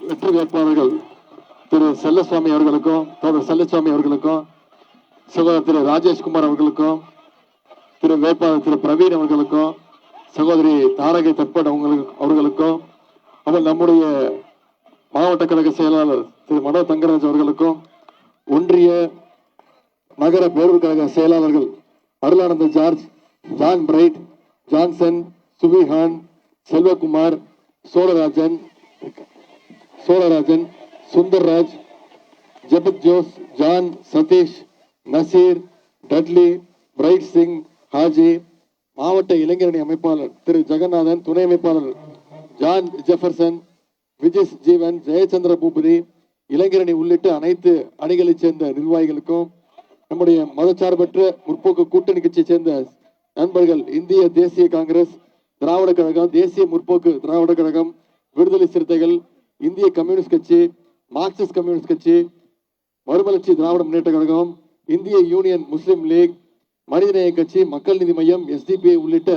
வெற்றி வேட்பாளர்கள் திரு செல்லசுவாமி அவர்களுக்கும் தோழர் செல்லசுவாமி அவர்களுக்கும் சகோதரர் திரு ராஜேஷ்குமார் அவர்களுக்கும் திரு வேட்பாளர் திரு பிரவீன் அவர்களுக்கும் சகோதரி தாரகை தட்பட் அவர்களுக்கும் அவர் நம்முடைய மாவட்ட கழக செயலாளர் திரு மனோ தங்கராஜ் அவர்களுக்கும் ஒன்றிய நகர பேரூர் கழக செயலாளர்கள் Arulananda George, John Bright, Johnson, Subihan, Selvakumar, Cholarajan, Sundarraj, Jabath Jose, John, Satish, Nazeer, Dudley, Bright Singh, Haji, மாவட்ட இளைஞரணி அமைப்பாளர் திரு ஜெகநாதன், துணை அமைப்பாளர் ஜான் ஜெஃபர்சன், விஜய் ஜீவன், ஜெயச்சந்திர பூபதி, இளைஞரணி உள்ளிட்ட அனைத்து அணிகளைச் சேர்ந்த நிர்வாகிகளுக்கும் நம்முடைய மதச்சார்பற்ற முற்போக்கு கூட்டணி கட்சியை சேர்ந்த நண்பர்கள், இந்திய தேசிய காங்கிரஸ், திராவிட கழகம், தேசிய முற்போக்கு திராவிட கழகம், விடுதலை சிறுத்தைகள், இந்திய கம்யூனிஸ்ட் கட்சி, மார்க்சிஸ்ட் கம்யூனிஸ்ட் கட்சி, மறுமலர்ச்சி திராவிட முன்னேற்ற கழகம், இந்திய யூனியன் முஸ்லிம் லீக், மனிதநேய கட்சி, மக்கள் நீதி மையம், SDPI உள்ளிட்ட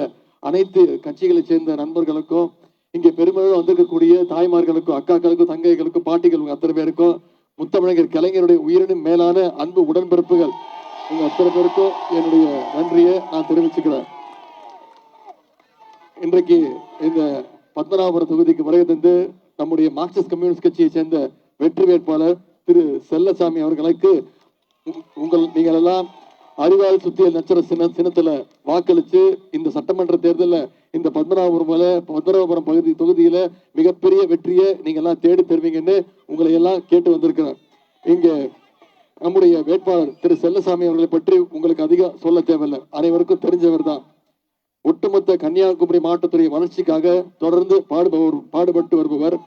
அனைத்து கட்சிகளை சேர்ந்த நண்பர்களுக்கும் இங்கே பெருமையோடு வந்திருக்கக்கூடிய தாய்மார்களுக்கும், அக்காக்களுக்கும், தங்கைகளுக்கும், பாட்டிகளுக்கும், அத்தனை பேருக்கும் முத்தமிழர் கலைஞருடைய உயிரினும் மேலான அன்பு உடன்பிறப்புகள் உங்க அத்தனை பேருக்கும் என்னுடைய நன்றியை நான் தெரிவிச்சுக்கிறேன். இன்றைக்கு இந்த பத்மநாபபுரம் தொகுதிக்கு வருகை தந்து நம்முடைய மார்க்சிஸ்ட் கம்யூனிஸ்ட் கட்சியை சேர்ந்த வெற்றி வேட்பாளர் திரு செல்லசாமி அவர்களுக்கு நீங்கள் எல்லாம் அறிவால் சுத்தியல் நட்சத்திர சின்னத்துல வாக்களிச்சு இந்த சட்டமன்ற தேர்தலில் இந்த பத்மநாபபுரம் தொகுதியில மிகப்பெரிய வெற்றியை நீங்க எல்லாம் தேடி தருவீங்கன்னு உங்களை எல்லாம் கேட்டு வந்திருக்கிறேன். இங்க நம்முடைய வேட்பாளர் திரு செல்லசாமி அவர்களை பற்றி உங்களுக்கு அதிகம் சொல்ல தேவையில்லை, அனைவருக்கும் தெரிஞ்சவர் தான். ஒட்டுமொத்த கன்னியாகுமரி மாவட்டத்துடைய வளர்ச்சிக்காக தொடர்ந்து பாடுபட்டு வருபவர்.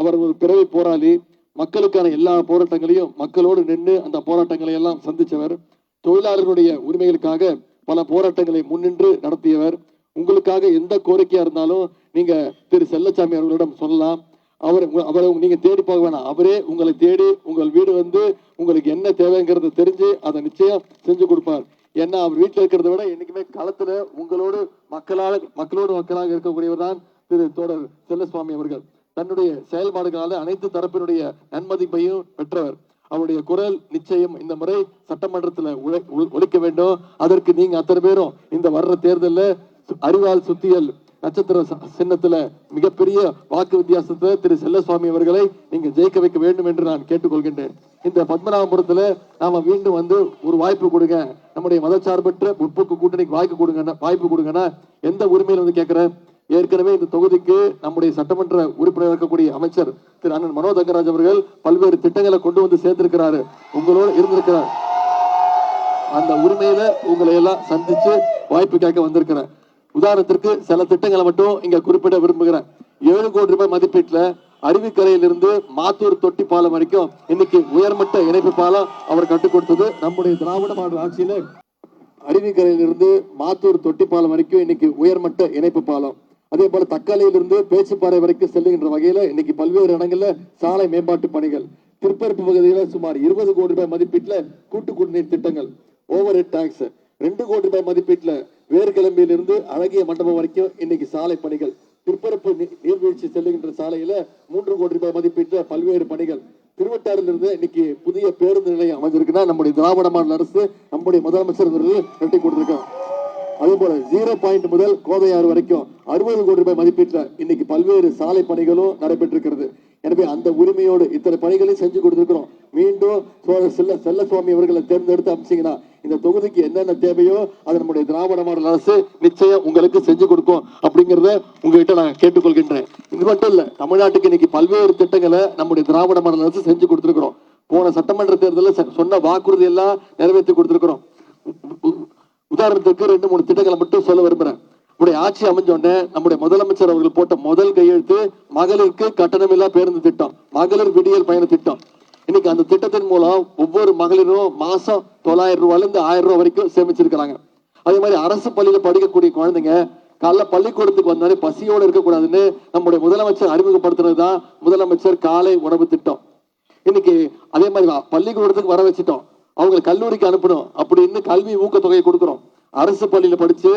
அவர் ஒரு பிறவி போராளி. மக்களுக்கான எல்லா போராட்டங்களையும் மக்களோடு நின்று அந்த போராட்டங்களை எல்லாம் சந்திச்சவர். தொழிலாளர்களுடைய உரிமைகளுக்காக பல போராட்டங்களை முன்னின்று நடத்தியவர். உங்களுக்காக எந்த கோரிக்கையா இருந்தாலும் நீங்க திரு செல்லசாமி அவர்களிடம் சொல்லலாம். அவரை நீங்க தேடி போக வேணாம், அவரே உங்களை தேடி உங்கள் வீடு வந்து உங்களுக்கு என்ன தேவைங்கிறத தெரிஞ்சு அதை நிச்சயம் செஞ்சு கொடுப்பார். ஏன்னா அவர் வீட்டில் இருக்கிறத விட என்னைக்குமே களத்துல உங்களோடு மக்களாக இருக்கக்கூடியவர் தான் திரு தோழர் செல்லசுவாமி அவர்கள். தன்னுடைய செயல்பாடுகளால அனைத்து தரப்பினுடைய நன்மதிப்பையும் பெற்றவர். அவருடைய குரல் நிச்சயம் இந்த முறை சட்டமன்றத்தில் ஒலிக்க வேண்டும். அதற்கு நீங்க அத்தனை பேரும் இந்த வர்ற தேர்தலில் அறிவால் சுத்தியல் நட்சத்திர சின்னத்துல மிகப்பெரிய வாக்கு வித்தியாசத்தை திரு செல்லசுவாமி அவர்களை நீங்க ஜெயிக்க வைக்க வேண்டும் என்று நான் கேட்டுக்கொள்கின்றேன். இந்த பத்மநாபபுரத்துல நாம மீண்டும் வந்து ஒரு வாய்ப்பு கொடுங்க, நம்முடைய மதச்சார்பற்ற முற்போக்கு கூட்டணிக்கு வாய்ப்பு கொடுங்கன்னா எந்த உரிமையில வந்து கேட்கிறேன். ஏற்கனவே இந்த தொகுதிக்கு நம்முடைய சட்டமன்ற உறுப்பினர் இருக்கக்கூடிய அமைச்சர் திரு அண்ணன் மனோ தங்கராஜ் அவர்கள் பல்வேறு திட்டங்களை கொண்டு வந்து சேர்த்திருக்கிறாரு, உங்களோடு இருந்திருக்கிறார். அந்த உரிமையில உங்களை எல்லாம் சந்திச்சு வாய்ப்பு கேட்க வந்திருக்கிறேன். உதாரணத்திற்கு சில திட்டங்களை மட்டும் இங்க குறிப்பிட விரும்புகிறேன். 7 கோடி ரூபாய் மதிப்பீட்டுல அருவிக்கரையிலிருந்து மாத்தூர் தொட்டி பாலம் வரைக்கும் இன்னைக்கு உயர்மட்ட இணைப்பு பாலம் அவர் கட்டுக் கொடுத்தது நம்முடைய திராவிட மாடல் ஆட்சியில. அருவிக்கரையிலிருந்து மாத்தூர் தொட்டி பாலம் வரைக்கும் இன்னைக்கு உயர்மட்ட இணைப்பு பாலம். அதே போல தக்காளியிலிருந்து பேச்சுப்பாறை வரைக்கும் செல்லுகின்ற வகையில இன்னைக்கு பல்வேறு இடங்கள்ல சாலை மேம்பாட்டு பணிகள். திருப்பரப்பு பகுதியில சுமார் 20 கோடி ரூபாய் மதிப்பீட்டுல கூட்டு குடிநீர் திட்டங்கள். ஓவர் ஹெட் டாக்ஸ் 2 கோடி ரூபாய் மதிப்பீட்டுல வேர்கிளம்பியிலிருந்து அழகிய மண்டபம் வரைக்கும் இன்னைக்கு சாலை பணிகள். திருப்பரப்பு நீர்வீழ்ச்சி செல்லுகின்ற சாலையில 3 கோடி ரூபாய் மதிப்பீட்டுல பல்வேறு பணிகள். திருவட்டாரில் இருந்து இன்னைக்கு புதிய பேருந்து நிலையம் அமைஞ்சிருக்குன்னா நம்முடைய திராவிட மாடல் அரசு நம்முடைய முதலமைச்சர் கட்டி கொடுத்திருக்கோம். அதே போல 0 பாயிண்ட் முதல் கோதையாறு வரைக்கும் 60 கோடி ரூபாய் மதிப்பீட்டுல இன்னைக்கு பல்வேறு சாலை பணிகளும் நடைபெற்றிருக்கிறது. எனவே அந்த உரிமையோடு இத்தனை பணிகளையும் செஞ்சு கொடுத்திருக்கிறோம். மீண்டும் செல்லசுவாமி அவர்களை தேர்ந்தெடுத்து அமைச்சீங்கன்னா இந்த தொகுதிக்கு என்னென்ன தேவையோ அதை நம்முடைய திராவிட மாடல் அரசு நிச்சயம் உங்களுக்கு செஞ்சு கொடுக்கும் அப்படிங்கிறத உங்ககிட்ட நான் கேட்டுக்கொள்கின்றேன். இது மட்டும் இல்ல, தமிழ்நாட்டுக்கு இன்னைக்கு பல்வேறு திட்டங்களை நம்முடைய திராவிட மாடல் அரசு செஞ்சு கொடுத்திருக்கிறோம். போன சட்டமன்ற தேர்தலில் சொன்ன வாக்குறுதி எல்லாம் நிறைவேற்றி கொடுத்திருக்கிறோம். உதாரணத்துக்கு 2-3 திட்டங்களை மட்டும் சொல்ல விரும்புறேன். நம்முடைய ஆட்சி அமைஞ்சோடனே நம்முடைய முதலமைச்சர் அவர்கள் போட்ட முதல் கையெழுத்து மகளிருக்கு கட்டணமில்லா பேருந்து திட்டம், மகளிர் விடியல் பயண திட்டம். இன்னைக்கு அந்த திட்டத்தின் மூலம் ஒவ்வொரு மகளிரும் மாசம் 900 ரூபாயில இருந்து 1000 ரூபாய் வரைக்கும் சேமிச்சிருக்கிறாங்க. அதே மாதிரி அரசு பள்ளியில படிக்கக்கூடிய குழந்தைங்க காலைல பள்ளிக்கூடத்துக்கு வந்தாலே பசியோடு இருக்கக்கூடாதுன்னு நம்முடைய முதலமைச்சர் அறிமுகப்படுத்துறதுதான் முதலமைச்சர் காலை உணவு திட்டம். இன்னைக்கு அதே மாதிரி பள்ளிக்கூடத்துக்கு வர வச்சுட்டோம், அவங்க கல்லூரிக்கு அனுப்பணும் அப்படின்னு கல்வி ஊக்கத்தொகையை கொடுக்கிறோம். அரசு பள்ளியில படிச்சு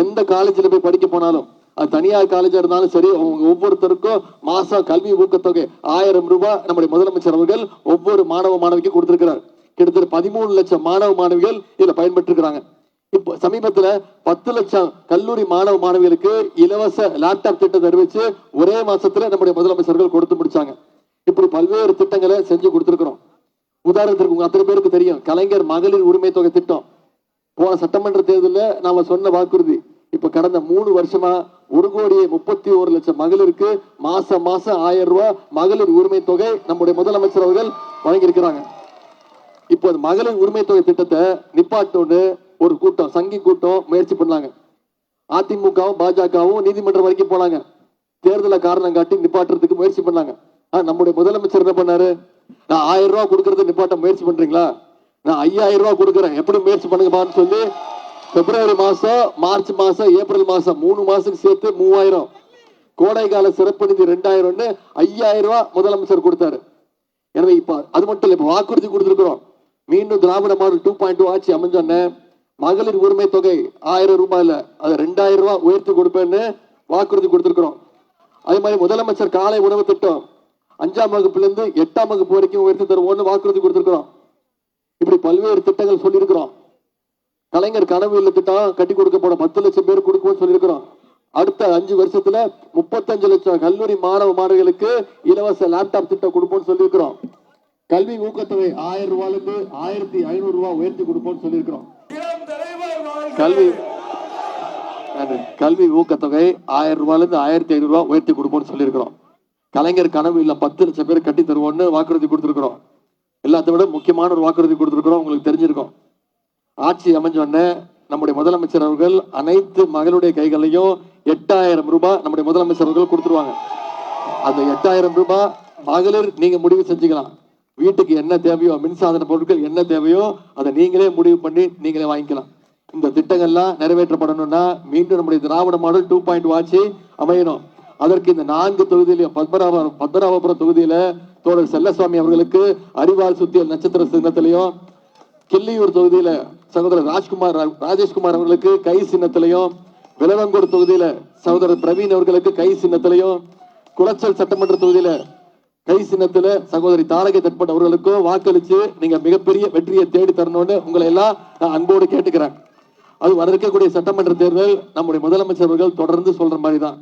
எந்த காலேஜில் போய் படிக்க போனாலும் அது தனியார் காலேஜா இருந்தாலும் சரி, அவங்க ஒவ்வொருத்தருக்கும் மாசம் கல்வி ஊக்கத்தொகை 1000 ரூபாய் நம்முடைய முதலமைச்சர் அவர்கள் ஒவ்வொரு மாணவ மாணவிக்கு கொடுத்திருக்கிறார். கிட்டத்தட்ட 13 லட்சம் மாணவ மாணவிகள் இதுல பயன்பெற்று இருக்கிறாங்க. இப்போ சமீபத்துல 10 லட்சம் கல்லூரி மாணவ மாணவிகளுக்கு இலவச லேப்டாப் திட்டத்தை அறிவிச்சு ஒரே மாசத்துல நம்முடைய முதலமைச்சர்கள் கொடுத்து முடிச்சாங்க. இப்படி பல்வேறு திட்டங்களை செஞ்சு கொடுத்திருக்கிறோம். உதாரணத்திற்கு உங்க அத்தனை பேருக்கு தெரியும் கலைஞர் மகளிர் உரிமை தொகை திட்டம். போன சட்டமன்ற தேர்தலில் நாம சொன்ன வாக்குறுதி இப்ப கடந்த 3 வருஷமா 1,31,00,000 மகளிருக்கு மாசம் 1000 ரூபாய் மகளிர் உரிமை தொகை நம்முடைய முதலமைச்சர் அவர்கள் வழங்கி இருக்கிறாங்க. இப்போ மகளிர் உரிமை தொகை திட்டத்தை நிப்பாட்டோன்னு ஒரு கூட்டம் சங்கி கூட்டம் முயற்சி பண்ணாங்க. அதிமுகவும் பாஜகவும் நீதிமன்றம் வரைக்கும் போனாங்க. தேர்தலை காரணம் காட்டி நிப்பாட்டுறதுக்கு முயற்சி பண்ணாங்க. நம்முடைய முதலமைச்சர் என்ன பண்ணாரு, நான் 1000 ரூபாய் கொடுக்கறது நிப்பாட்ட முயற்சி பண்றீங்களா, நான் 5000 ரூபாய் கொடுக்குறேன், எப்படி முயற்சி பண்ணுங்கப்பான்னு சொல்லி பிப்ரவரி மாசம், மார்ச் மாசம், ஏப்ரல் மாசம் 3 மாசத்துக்கு சேர்த்து 3000, கோடை கால சிறப்பு நிதி 2000, 5000 ரூபாய் முதலமைச்சர் கொடுத்தாரு. எனவே இப்ப அது மட்டும் இல்ல, இப்ப வாக்குறுதி கொடுத்திருக்கிறோம். மீண்டும் திராவிட மாடல் 2.2 ஆட்சி அமைஞ்சோன்னு மகளிர் உரிமை தொகை 1000 ரூபாயில அது 2000 ரூபாய் உயர்த்தி கொடுப்பேன்னு வாக்குறுதி கொடுத்திருக்கிறோம். அதே மாதிரி முதலமைச்சர் காலை உணவு திட்டம் 5ஆம் வகுப்புல இருந்து 8ஆம் வகுப்பு வரைக்கும் உயர்த்தி தருவோம்னு வாக்குறுதி கொடுத்திருக்கிறோம். இப்படி பல்வேறு திட்டங்கள் சொல்லியிருக்கிறோம். கலைஞர் கனவு இல்ல திட்டம் கட்டி கொடுக்கப்படும் 10 லட்சம் பேர் கொடுக்கும்னு சொல்லியிருக்கிறோம். அடுத்த 5 வருஷத்துல 35 லட்சம் கல்லூரி மாணவ மாணவிகளுக்கு இலவச லேப்டாப் திட்டம் கொடுப்போம்னு சொல்லியிருக்கிறோம். கல்வி ஊக்கத்தொகை 1000 ரூபாயிலிருந்து 1500 ரூபாய் உயர்த்தி கொடுப்போம்னு சொல்லியிருக்கிறோம். கல்வி ஊக்கத்தொகை 1000 ரூபாயிலிருந்து 1500 ரூபாய் உயர்த்தி கொடுப்போம்னு சொல்லியிருக்கிறோம். கலைஞர் கனவு இல்ல 10 லட்சம் பேர் கட்டி தருவோம்னு வாக்குறுதி கொடுத்திருக்கிறோம். எல்லாத்த விட முக்கியமான ஒரு வாக்குறுதி கொடுத்திருக்கிறோம். உங்களுக்கு தெரிஞ்சிருக்கும், ஆட்சி அமைஞ்சோடனே நம்முடைய முதலமைச்சர் அவர்கள் அனைத்து மகளுடைய கைகளையும் 8000 ரூபாய் நம்முடைய முதலமைச்சர் அவர்கள் கொடுத்துருவாங்க. அந்த 8000 ரூபாய் மகளிர் நீங்க முடிவு செஞ்சுக்கலாம். வீட்டுக்கு என்ன தேவையோ, மின்சாதன பொருட்கள் என்ன தேவையோ அதை நீங்களே முடிவு பண்ணி நீங்களே வாங்கிக்கலாம். இந்த திட்டங்கள்லாம் நிறைவேற்றப்படணும்னா மீண்டும் நம்முடைய திராவிட மாடல் 2.2 ஆட்சி அமையணும். அதற்கு இந்த 4 தொகுதியிலையும் பத்மநாபபுரம் தொகுதியில தோழர் செல்லசாமி அவர்களுக்கு அறிவால் சுத்தியல் நட்சத்திர சின்னத்திலையும், கிள்ளியூர் தொகுதியில சகோதரர் ராஜேஷ்குமார் அவர்களுக்கு கை சின்னத்திலையும், விலவங்கோடு தொகுதியில சகோதரர் பிரவீன் அவர்களுக்கு கை சின்னத்திலையும், குளச்சல் சட்டமன்ற தொகுதியில கை சின்னத்துல சகோதரி தாரகை தட்பட் அவர்களுக்கும் வாக்களிச்சு நீங்க மிகப்பெரிய வெற்றியை தேடி தரணும்னு உங்களை எல்லாம் நான் அன்போடு கேட்டுக்கிறேன். அது வர இருக்கக்கூடிய சட்டமன்ற தேர்தல் நம்முடைய முதலமைச்சர் அவர்கள் தொடர்ந்து சொல்ற மாதிரி தான்.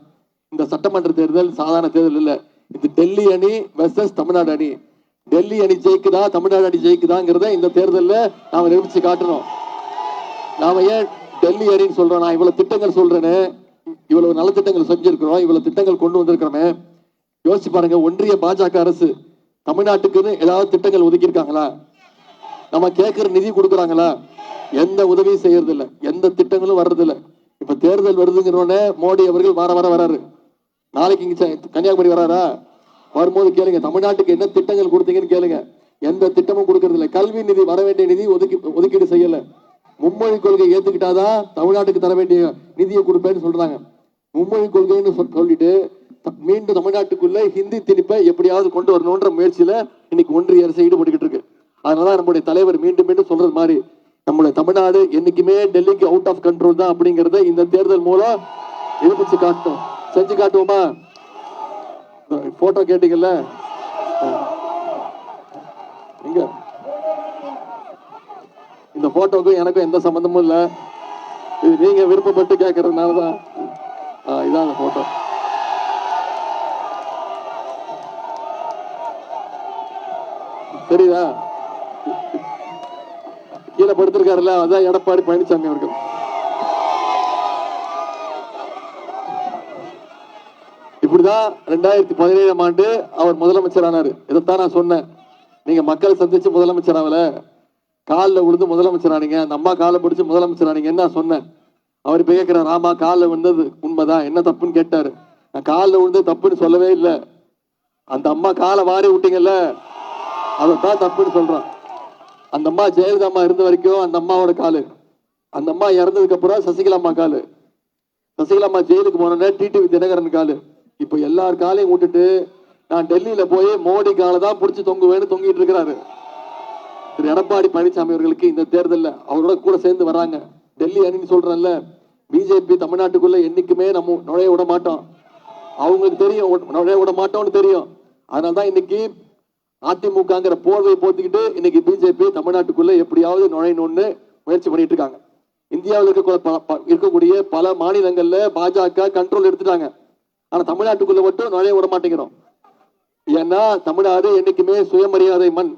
இந்த சட்டமன்ற தேர்தல் சாதாரண தேர்தல் இல்ல, இது டெல்லி அணி வெர்சஸ் தமிழ்நாடு அணி. டெல்லி அணி ஜெயிக்குதா தமிழ்நாடு அணி ஜெயிக்குதாங்கிறத இந்த தேர்தலில் நாம நிரூபிச்சு காட்டணும். நாம ஏன் டெல்லி அணின்னு சொல்றோம், நான் இவ்வளவு திட்டங்கள் சொல்றேன்னு, இவ்வளவு நல திட்டங்கள் செஞ்சிருக்கிறோம், இவ்வளவு திட்டங்கள் கொண்டு வந்திருக்கிறோமே. யோசிச்சு பாருங்க, ஒன்றிய பாஜக அரசு தமிழ்நாட்டுக்குன்னு ஏதாவது திட்டங்கள் ஒதுக்கி இருக்காங்களா? நம்ம கேட்கிற நிதி கொடுக்குறாங்களா? எந்த உதவியும் செய்யறது இல்லை, எந்த திட்டங்களும் வர்றது இல்லை. இப்ப தேர்தல் வருதுங்கிறோடனே மோடி அவர்கள் வராரு. நாளைக்கு இங்க கன்னியாகுமரி வராரா? வரும்போது கேளுங்க, தமிழ்நாட்டுக்கு என்ன திட்டங்கள் கொடுத்தீங்கன்னு கேளுங்க. எந்த திட்டமும் கொடுக்கறது இல்லை. கல்வி நிதி வர வேண்டிய நிதி ஒதுக்கீடு செய்யல. மும்மொழி கொள்கை ஏத்துக்கிட்டாதான் தமிழ்நாட்டுக்கு தர வேண்டிய நிதியை கொடுப்பேன்னு சொல்றாங்க. மும்மொழி கொள்கைன்னு சொல்லிட்டு மீண்டும் தமிழ்நாட்டுக்குள்ள ஹிந்தி திணிப்பை எப்படியாவது கொண்டு வரணும்ன்ற முயற்சியில இன்னைக்கு ஒன்றிய அரசு ஈடுபட்டுக்கிட்டு இருக்கு. அதனால நம்முடைய தலைவர் மீண்டும் சொல்றது மாதிரி நம்முடைய தமிழ்நாடு என்னைக்குமே டெல்லிக்கு அவுட் ஆஃப் கண்ட்ரோல் தான் அப்படிங்கறத இந்த தேர்தல் மூலம் நிரூபிச்சு காட்டும். செஞ்சு காட்டுவோமா? போட்டோ கேட்டீங்கல்ல, எங்க இந்த போட்டோக்கும் எனக்கும் எந்த சம்பந்தமும் இல்ல, இது நீங்க விருப்பப்பட்டு கேட்கறதுனாலதான். இதான் அந்த போட்டோ. தெரியுதா? கீழே படுத்திருக்காருல்ல, அதான் எடப்பாடி பழனிசாமி அவர்கள். இப்படிதான் 2017ஆம் ஆண்டு அவர் முதலமைச்சர் ஆனாரு. இதைத்தான் நான் சொன்னேன், நீங்க மக்களை சந்திச்சு முதலமைச்சர் ஆகல, காலில் விழுந்து முதலமைச்சர் ஆனீங்க, அந்த அம்மா காலை பிடிச்சு முதலமைச்சர் ஆனீங்கன்னு நான் சொன்னேன். அவர் இப்ப கேட்கிறார், ஆமா காலில் விழுந்தது உண்மைதான், என்ன தப்புன்னு கேட்டாரு. நான் காலில் விழுந்தது தப்புன்னு சொல்லவே இல்லை, அந்த அம்மா காலை வாரி விட்டீங்கல்ல அதைத்தான் தப்புன்னு சொல்றான். அந்த அம்மா ஜெயலலிதா அம்மா இருந்த வரைக்கும் அந்த அம்மாவோட காலு, அந்த அம்மா இறந்ததுக்கு அப்புறம் சசிகலா அம்மா காலு, சசிகலா அம்மா ஜெயிலுக்கு போனோன்னே டிடிவி தினகரன் காலு. இப்ப எல்லார் காலையும் விட்டுட்டு நான் டெல்லியில போய் மோடி காலை தான் பிடிச்சி தொங்குவேன்னு தொங்கிட்டு இருக்கிறாரு. திரு எடப்பாடி பழனிசாமி அவர்களுக்கு இந்த தேர்தலில் அவரோட கூட சேர்ந்து வர்றாங்க. டெல்லி அணின்னு சொல்றேன்ல, பிஜேபி தமிழ்நாட்டுக்குள்ள என்னைக்குமே நம்ம நுழைய விட மாட்டோம். அவங்களுக்கு தெரியும் நுழைய விட மாட்டோம்னு தெரியும். அதனாலதான் இன்னைக்கு அதிமுகங்கிற போர்வை போத்திக்கிட்டு இன்னைக்கு பிஜேபி தமிழ்நாட்டுக்குள்ள எப்படியாவது நுழையணும்னு முயற்சி பண்ணிட்டு இருக்காங்க. இந்தியாவில் இருக்கக்கூடிய பல மாநிலங்கள்ல பாஜக கண்ட்ரோல் எடுத்துட்டாங்க. ஆனா தமிழ்நாட்டுக்குள்ள மட்டும் நுழைய விட மாட்டேங்கிறோம். ஏன்னா தமிழ்நாடு என்னைக்குமே சுயமரியாதை மண்.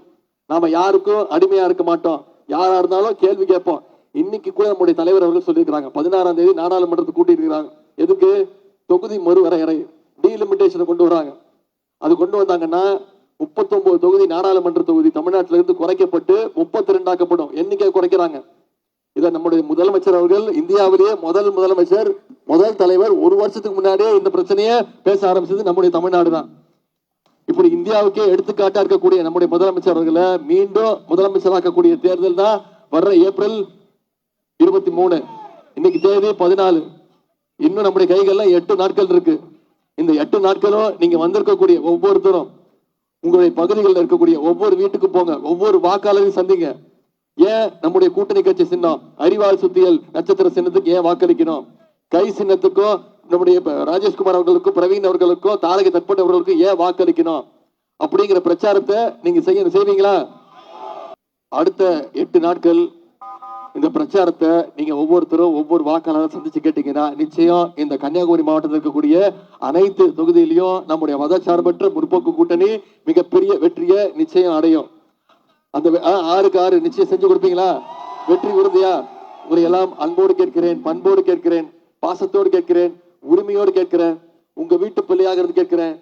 நாம யாருக்கும் அடிமையா இருக்க மாட்டோம். யாரா இருந்தாலும் கேள்வி கேட்போம். இன்னைக்கு கூட நம்முடைய தலைவர் அவர்கள் சொல்லியிருக்கிறாங்க, 16ஆம் தேதி நாடாளுமன்றத்தை கூட்டிட்டு இருக்கிறாங்க. எதுக்கு? தொகுதி மறுவரையறை, டீலிமிட்டேஷனை கொண்டு வராங்க. அது கொண்டு வந்தாங்கன்னா 39 தொகுதி நாடாளுமன்ற தொகுதி தமிழ்நாட்டில இருந்து குறைக்கப்பட்டு 32 ஆக்கப்படும். எண்ணிக்கை குறைக்கிறாங்க. இதை நம்முடைய முதலமைச்சர் அவர்கள், இந்தியாவிலேயே முதலமைச்சர், முதல் தலைவர், ஒரு வருஷத்துக்கு முன்னாடியே இந்த பிரச்சனையை பேச ஆரம்பிச்சது நம்முடைய தமிழ்நாடு தான். இப்படி இந்தியாவுக்கே எடுத்துக்காட்டா இருக்கக்கூடிய நம்முடைய முதலமைச்சர் அவர்களை மீண்டும் முதலமைச்சராக்கக்கூடிய தேர்தல் தான் வர்ற ஏப்ரல் 23. இன்னைக்கு தேதி 14. இன்னும் நம்முடைய கைகள்ல 8 நாட்கள் இருக்கு. இந்த 8 நாட்களும் நீங்க வந்திருக்கக்கூடிய ஒவ்வொருத்தரும் உங்களுடைய பகுதிகளில் இருக்கக்கூடிய ஒவ்வொரு வீட்டுக்கு போங்க, ஒவ்வொரு வாக்காளரையும் சந்திங்க. ஏன் நம்முடைய கூட்டணி கட்சி சின்னம் அரிவாள் சுத்தியல் நட்சத்திர சின்னத்துக்கு ஏன் வாக்களிக்கணும்? கை சின்னத்துக்கும் நம்முடைய ராஜேஷ்குமார் அவர்களுக்கும் பிரவீன் அவர்களுக்கும் தாரக தட்பட் அவர்களுக்கும் ஏன் வாக்களிக்கணும் அப்படிங்கிற பிரச்சாரத்தை நீங்க செய்வீங்களா? அடுத்த 8 நாட்கள் இந்த பிரச்சாரத்தை நீங்க ஒவ்வொருத்தரும் ஒவ்வொரு வாக்காளரும் சந்திச்சு கேட்டீங்கன்னா நிச்சயம் இந்த கன்னியாகுமரி மாவட்டத்தில் இருக்கக்கூடிய அனைத்து தொகுதியிலையும் நம்முடைய மதச்சார்பற்ற முற்போக்கு கூட்டணி மிகப்பெரிய வெற்றியை நிச்சயம் அடையும். அந்த 6க்கு 6 நிச்சயம் செஞ்சு கொடுப்பீங்களா? வெற்றி உறுதியா? உங்களை எல்லாம் அன்போடு கேட்கிறேன், பண்போடு கேட்கிறேன், பாசத்தோடு கேட்கிறேன், உரிமையோடு கேட்கிறேன், உங்க வீட்டு பிள்ளையாக இருந்து கேட்கிறேன்,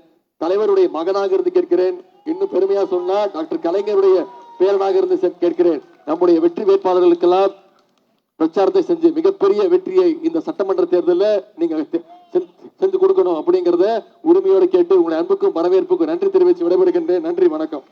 தலைவருடைய மகனாக இருந்து கேட்கிறேன், இன்னும் பெருமையா சொன்னா டாக்டர் கலைஞருடைய பேரனாக இருந்து கேட்கிறேன். நம்முடைய வெற்றி வேட்பாளர்களுக்கெல்லாம் பிரச்சாரத்தை செஞ்சு மிகப்பெரிய வெற்றியை இந்த சட்டமன்ற தேர்தலில் நீங்க செஞ்சு கொடுக்கணும் அப்படிங்கறத உரிமையோடு கேட்டு உங்களை அன்புக்கும் வரவேற்புக்கும் நன்றி தெரிவித்து விடைபெறுகின்றேன். நன்றி, வணக்கம்.